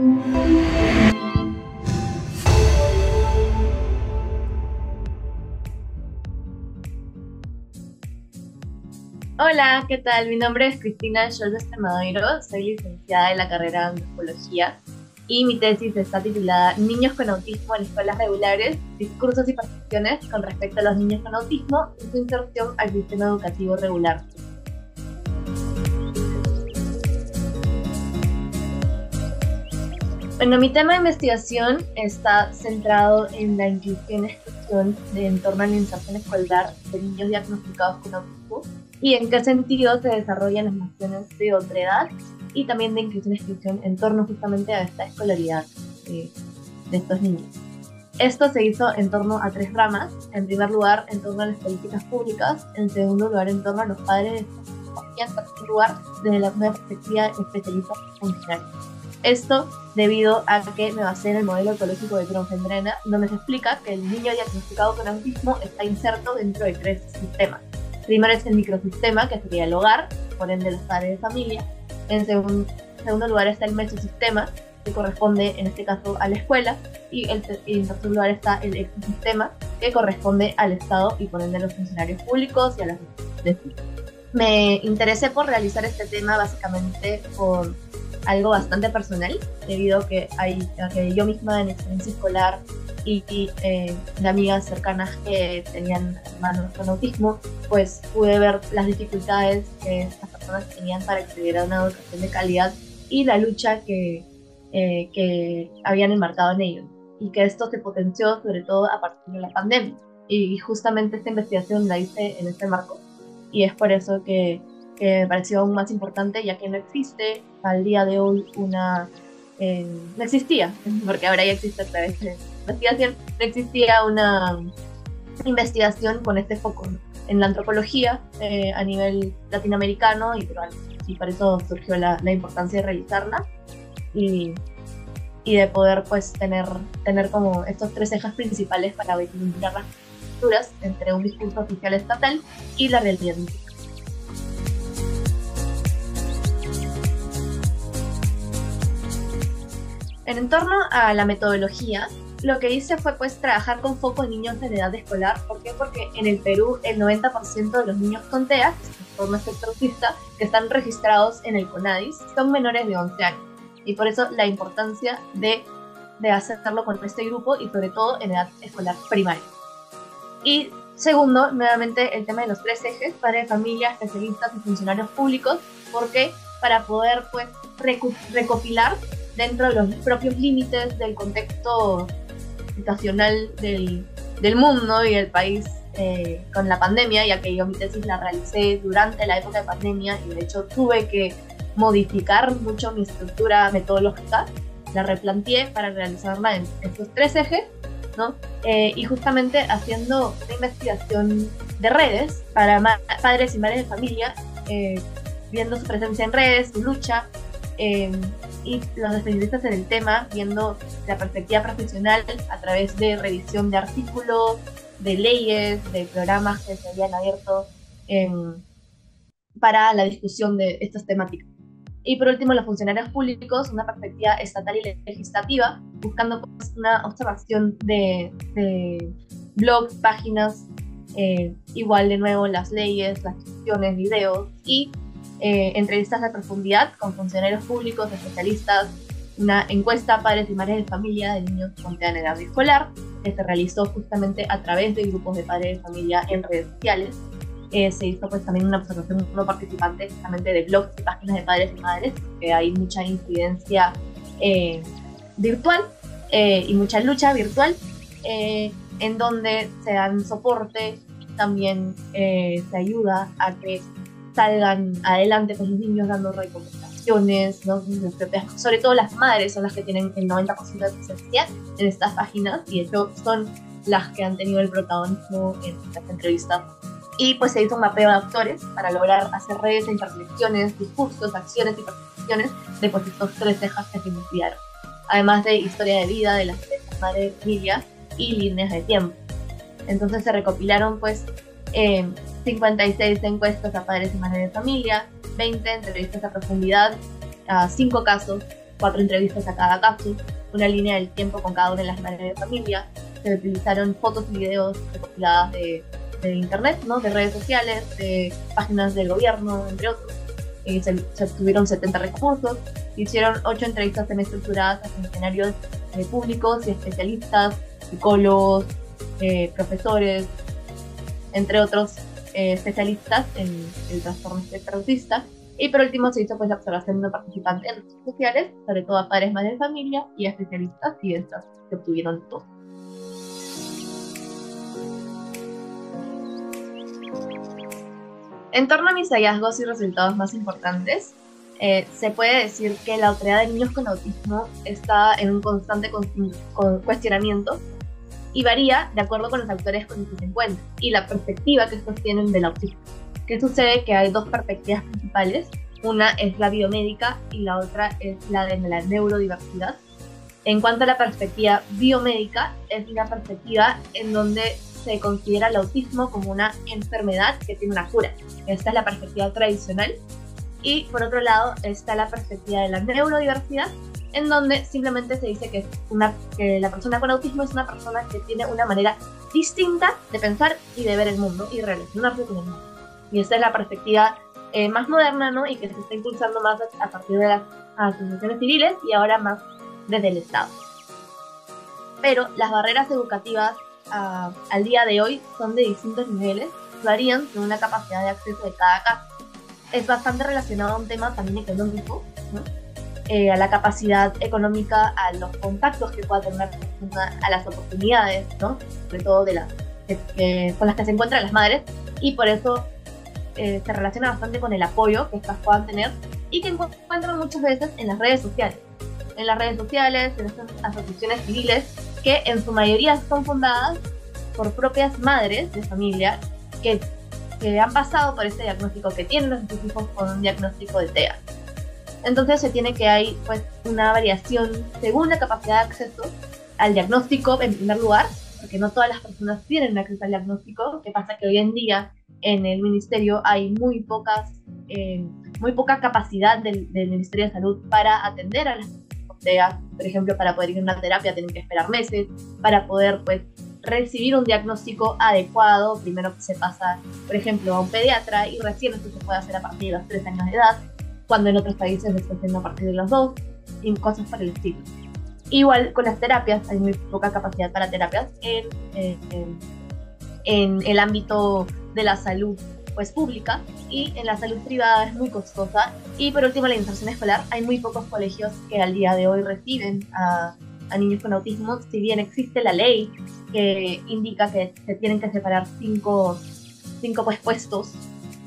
Hola, ¿qué tal? Mi nombre es Cristina Scholz Madeiro, soy licenciada en la carrera de Antropología y mi tesis está titulada Niños con autismo en escuelas regulares, discursos y percepciones con respecto a los niños con autismo y su inserción al sistema educativo regular. Bueno, mi tema de investigación está centrado en la inclusión y exclusión en torno a la inserción escolar de niños diagnosticados con autismo y en qué sentido se desarrollan las nociones de otredad y también de inclusión y exclusión en torno justamente a esta escolaridad de estos niños. Esto se hizo en torno a 3 ramas. En primer lugar, en torno a las políticas públicas. En segundo lugar, en torno a los padres. Y en tercer lugar, desde la perspectiva especialista funcional. Esto debido a que me basé en el modelo ecológico de Tronfenbrena, donde se explica que el niño diagnosticado con autismo está inserto dentro de 3 sistemas. Primero es el microsistema, que sería el hogar, por ende los padres de familia. En segundo lugar está el mesosistema, que corresponde en este caso a la escuela. Y en tercer lugar está el ecosistema, que corresponde al Estado y por ende a los funcionarios públicos y a las instituciones. Me interesé por realizar este tema básicamente por algo bastante personal, debido a que yo misma en experiencia escolar y de amigas cercanas que tenían hermanos con autismo, pues pude ver las dificultades que estas personas tenían para acceder a una educación de calidad y la lucha que habían enmarcado en ellos, y que esto se potenció sobre todo a partir de la pandemia. Y justamente esta investigación la hice en este marco, y es por eso que me pareció aún más importante, ya que no existe al día de hoy no existía, porque ahora ya existe a través de investigación, no existía una investigación con este foco en la antropología a nivel latinoamericano y peruano, y por eso surgió la importancia de realizarla y de poder pues tener como estos 3 ejes principales para vincular las culturas entre un discurso oficial estatal y la realidad. En torno a la metodología, lo que hice fue pues trabajar con foco en niños en edad escolar. ¿Por qué? Porque en el Perú el 90% de los niños con TEA, trastorno espectro autista, que están registrados en el CONADIS, son menores de 11 años. Y por eso la importancia de hacerlo con este grupo y sobre todo en edad escolar primaria. Y segundo, nuevamente el tema de los 3 ejes, padres de familia, especialistas y funcionarios públicos, porque para poder pues recopilar dentro de los propios límites del contexto situacional del mundo y del país con la pandemia, ya que yo mi tesis la realicé durante la época de pandemia y de hecho tuve que modificar mucho mi estructura metodológica, la replanteé para realizarla en estos 3 ejes, ¿no? Y justamente haciendo una investigación de redes para padres y madres de familia, viendo su presencia en redes, su lucha, y los especialistas en el tema, viendo la perspectiva profesional a través de revisión de artículos, de leyes, de programas que se habían abierto para la discusión de estas temáticas. Y por último, los funcionarios públicos, una perspectiva estatal y legislativa, buscando pues, una observación de blogs, páginas, igual de nuevo las leyes, las discusiones, videos y entrevistas de profundidad con funcionarios públicos, especialistas, una encuesta a padres y madres de familia de niños con TEA en edad escolar, que se realizó justamente a través de grupos de padres de familia en redes sociales. Se hizo pues también una observación no participante justamente de blogs y páginas de padres y madres, porque hay mucha incidencia virtual y mucha lucha virtual, en donde se dan soporte, también se ayuda a que salgan adelante con los niños dando recomendaciones, ¿no? Sobre todo las madres son las que tienen el 90% de presencia en estas páginas y de hecho son las que han tenido el protagonismo en estas entrevistas. Y pues se hizo un mapeo de actores para lograr hacer redes de interconexiones, discursos, acciones y percepciones de pues estos 3 ejes que se investigaron, además de historia de vida de las madres de familia y líneas de tiempo. Entonces se recopilaron pues 56 encuestas a padres y madres de familia, 20 entrevistas a profundidad, a 5 casos 4 entrevistas a cada caso, una línea del tiempo con cada una de las madres de familia, se utilizaron fotos y videos recopiladas de internet, ¿no? De redes sociales, de páginas del gobierno, entre otros. Se obtuvieron 70 recursos, se hicieron 8 entrevistas semiestructuradas a funcionarios públicos y especialistas, psicólogos, profesores, entre otros especialistas en el trastorno espectro autista. Y por último se hizo pues la observación de participantes en redes sociales, sobre todo a padres, madres de familia y a especialistas, y estas se obtuvieron todos. En torno a mis hallazgos y resultados más importantes, se puede decir que la autoridad de niños con autismo está en un constante cuestionamiento y varía de acuerdo con los actores con los que se encuentran y la perspectiva que estos tienen del autismo. ¿Qué sucede? Que hay dos perspectivas principales. Una es la biomédica y la otra es la de la neurodiversidad. En cuanto a la perspectiva biomédica, es una perspectiva en donde se considera el autismo como una enfermedad que tiene una cura. Esta es la perspectiva tradicional. Y por otro lado está la perspectiva de la neurodiversidad, en donde simplemente se dice que la persona con autismo es una persona que tiene una manera distinta de pensar y de ver el mundo y relacionarse con el mundo. Y esta es la perspectiva más moderna, ¿no? Y que se está impulsando más a partir de las asociaciones civiles y ahora más desde el Estado. Pero las barreras educativas al día de hoy son de distintos niveles, varían según la capacidad de acceso de cada caso. Es bastante relacionado a un tema también económico, ¿no? A la capacidad económica, a los contactos que pueda tener una persona, a las oportunidades, ¿no? Sobre todo con las que se encuentran las madres, y por eso se relaciona bastante con el apoyo que estas puedan tener y que encuentran muchas veces en las redes sociales. En las redes sociales, en estas asociaciones civiles, que en su mayoría son fundadas por propias madres de familia que han pasado por este diagnóstico, que tienen a sus hijos con un diagnóstico de TEA. Entonces se tiene que hay pues una variación según la capacidad de acceso al diagnóstico en primer lugar, porque no todas las personas tienen acceso al diagnóstico. Que pasa que hoy en día en el ministerio hay muy poca capacidad del Ministerio de Salud para atender a las personas con TEA. Por ejemplo, para poder ir a una terapia tienen que esperar meses, para poder pues recibir un diagnóstico adecuado, primero que se pasa, por ejemplo, a un pediatra y recién esto se puede hacer a partir de los 3 años de edad, cuando en otros países se está haciendo a partir de los 2, y cosas por el estilo. Igual con las terapias, hay muy poca capacidad para terapias en el ámbito de la salud pues pública, y en la salud privada es muy costosa. Y por último, la inserción escolar, hay muy pocos colegios que al día de hoy reciben a niños con autismo, si bien existe la ley que indica que se tienen que separar 5 pues, puestos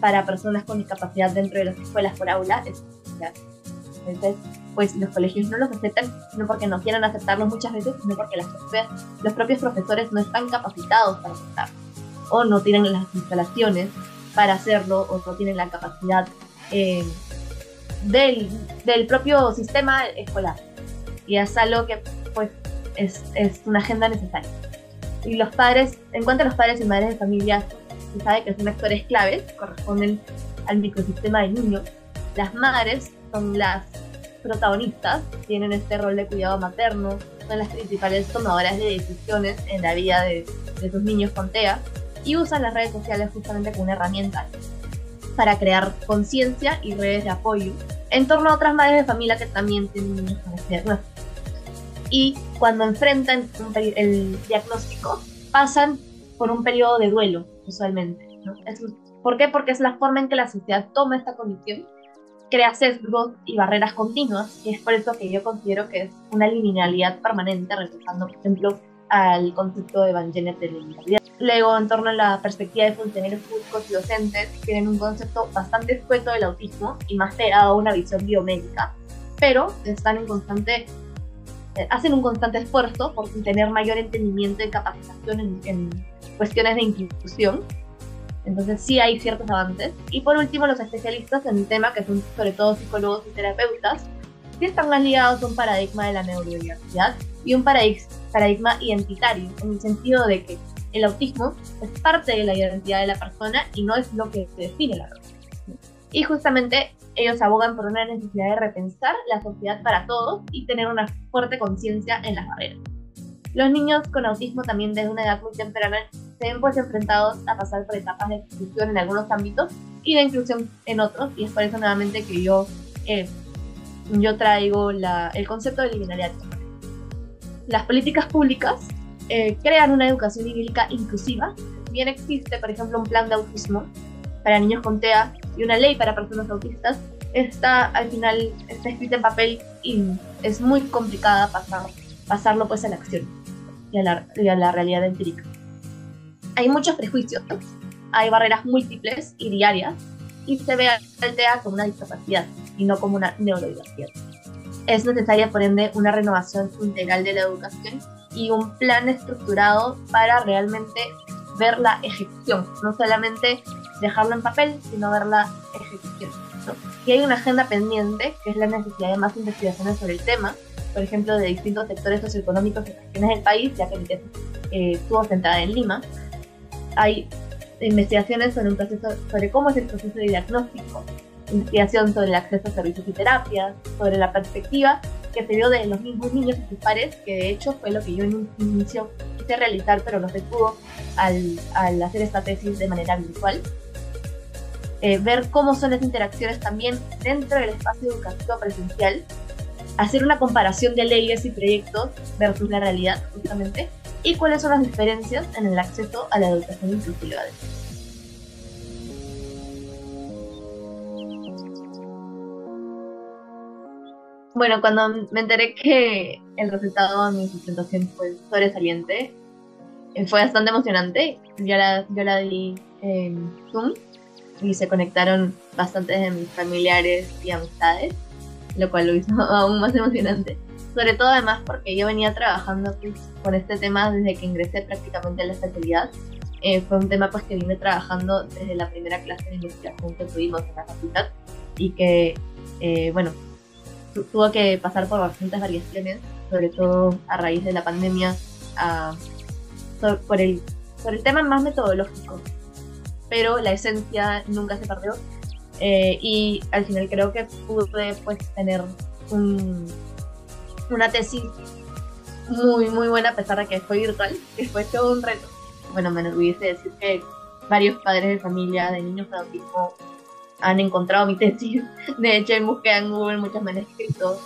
para personas con discapacidad dentro de las escuelas por aula. Entonces, pues los colegios no los aceptan, no porque no quieran aceptarlos muchas veces, sino porque los propios profesores no están capacitados para aceptarlos, o no tienen las instalaciones para hacerlo, o no tienen la capacidad del propio sistema escolar. Y es algo que pues es una agenda necesaria. Y los padres, en cuanto a los padres y madres de familia, se sabe que son actores claves, corresponden al microsistema del niño. Las madres son las protagonistas, tienen este rol de cuidado materno, son las principales tomadoras de decisiones en la vida de sus niños con TEA, y usan las redes sociales justamente como una herramienta para crear conciencia y redes de apoyo en torno a otras madres de familia que también tienen niños con este diagnóstico. Y cuando enfrentan el diagnóstico, pasan por un periodo de duelo, usualmente, ¿no? ¿Por qué? Porque es la forma en que la sociedad toma esta condición, crea sesgos y barreras continuas, y es por eso que yo considero que es una linealidad permanente, regresando, por ejemplo, al concepto de Van Gennep de linealidad. Luego, en torno a la perspectiva de funcionarios públicos y docentes, tienen un concepto bastante escueto del autismo y más pegado a una visión biomédica, pero hacen un constante esfuerzo por tener mayor entendimiento y capacitación en cuestiones de inclusión. Entonces sí hay ciertos avances. Y por último, los especialistas en el tema, que son sobre todo psicólogos y terapeutas, sí están más ligados a un paradigma de la neurodiversidad y un paradigma identitario, en el sentido de que el autismo es parte de la identidad de la persona y no es lo que define la persona. Y justamente Ellos abogan por una necesidad de repensar la sociedad para todos y tener una fuerte conciencia en las barreras. Los niños con autismo también desde una edad muy temprana se ven pues enfrentados a pasar por etapas de exclusión en algunos ámbitos y de inclusión en otros, y es por eso nuevamente que yo traigo el concepto de linealidad. Las políticas públicas crean una educación idílica inclusiva. Bien existe, por ejemplo, un plan de autismo para niños con TEA y una ley para personas autistas, al final está escrita en papel y es muy complicada pasarlo pues a la acción y a la realidad empírica. Hay muchos prejuicios, hay barreras múltiples y diarias, y se ve al TEA como una discapacidad y no como una neurodiversidad. Es necesaria, por ende, una renovación integral de la educación y un plan estructurado para realmente ver la ejecución, no solamente dejarlo en papel, sino ver la ejecución, ¿no? Y hay una agenda pendiente, que es la necesidad de más investigaciones sobre el tema, por ejemplo, de distintos sectores socioeconómicos y regiones del país, ya que mi tesis estuvo centrada en Lima. Hay investigaciones sobre cómo es el proceso de diagnóstico, investigación sobre el acceso a servicios y terapias, sobre la perspectiva que se dio de los mismos niños y sus pares, que de hecho fue lo que yo en un inicio quise realizar, pero no se pudo al hacer esta tesis de manera virtual. Ver cómo son las interacciones también dentro del espacio educativo presencial, hacer una comparación de leyes y proyectos versus la realidad, justamente, y cuáles son las diferencias en el acceso a la educación inclusiva. Bueno, cuando me enteré que el resultado de mi presentación fue sobresaliente, fue bastante emocionante. Yo la di en Zoom y se conectaron bastantes de mis familiares y amistades, lo cual lo hizo aún más emocionante. Sobre todo además porque yo venía trabajando pues, con este tema desde que ingresé prácticamente a la especialidad. Fue un tema pues que vine trabajando desde la primera clase de investigación que tuvimos en la facultad y que, bueno, tuvo que pasar por bastantes variaciones, sobre todo a raíz de la pandemia, por el tema más metodológico, pero la esencia nunca se perdió, y al final creo que pude pues tener una tesis muy muy buena, a pesar de que fue virtual, que fue todo un reto. Bueno, me enorgullece decir que varios padres de familia de niños con autismo han encontrado mi tesis. De hecho, en búsqueda en Google muchos me han escrito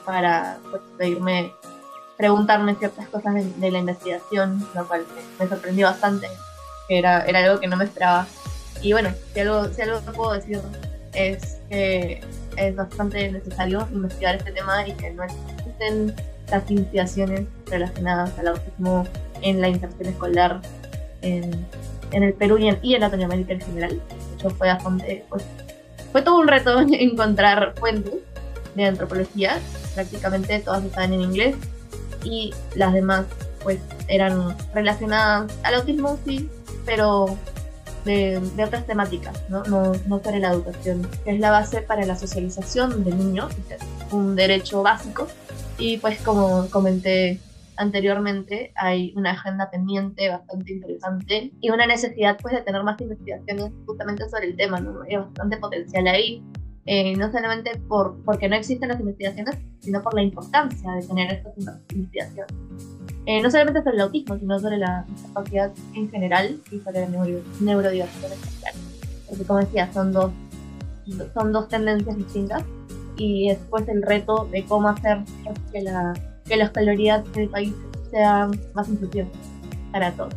para pues, preguntarme ciertas cosas de la investigación, lo cual me sorprendió bastante, que era algo que no me esperaba. Y bueno, si algo puedo decir es que es bastante necesario investigar este tema y que no existen las investigaciones relacionadas al autismo en la inserción escolar en el Perú y en Latinoamérica en general. De hecho, fue todo un reto encontrar fuentes de antropología. Prácticamente todas estaban en inglés y las demás pues eran relacionadas al autismo, sí, pero de otras temáticas, ¿no? No sobre la educación, que es la base para la socialización del niño, es un derecho básico. Y pues como comenté anteriormente, hay una agenda pendiente bastante interesante y una necesidad pues de tener más investigaciones justamente sobre el tema, ¿no? Hay bastante potencial ahí, no solamente porque no existen las investigaciones, sino por la importancia de tener estas investigaciones. No solamente sobre el autismo, sino sobre la discapacidad en general y sobre la neurodiversidad en general. Porque como decía, son dos tendencias distintas y es pues el reto de cómo hacer que la escolaridad del país sea más inclusiva para todos.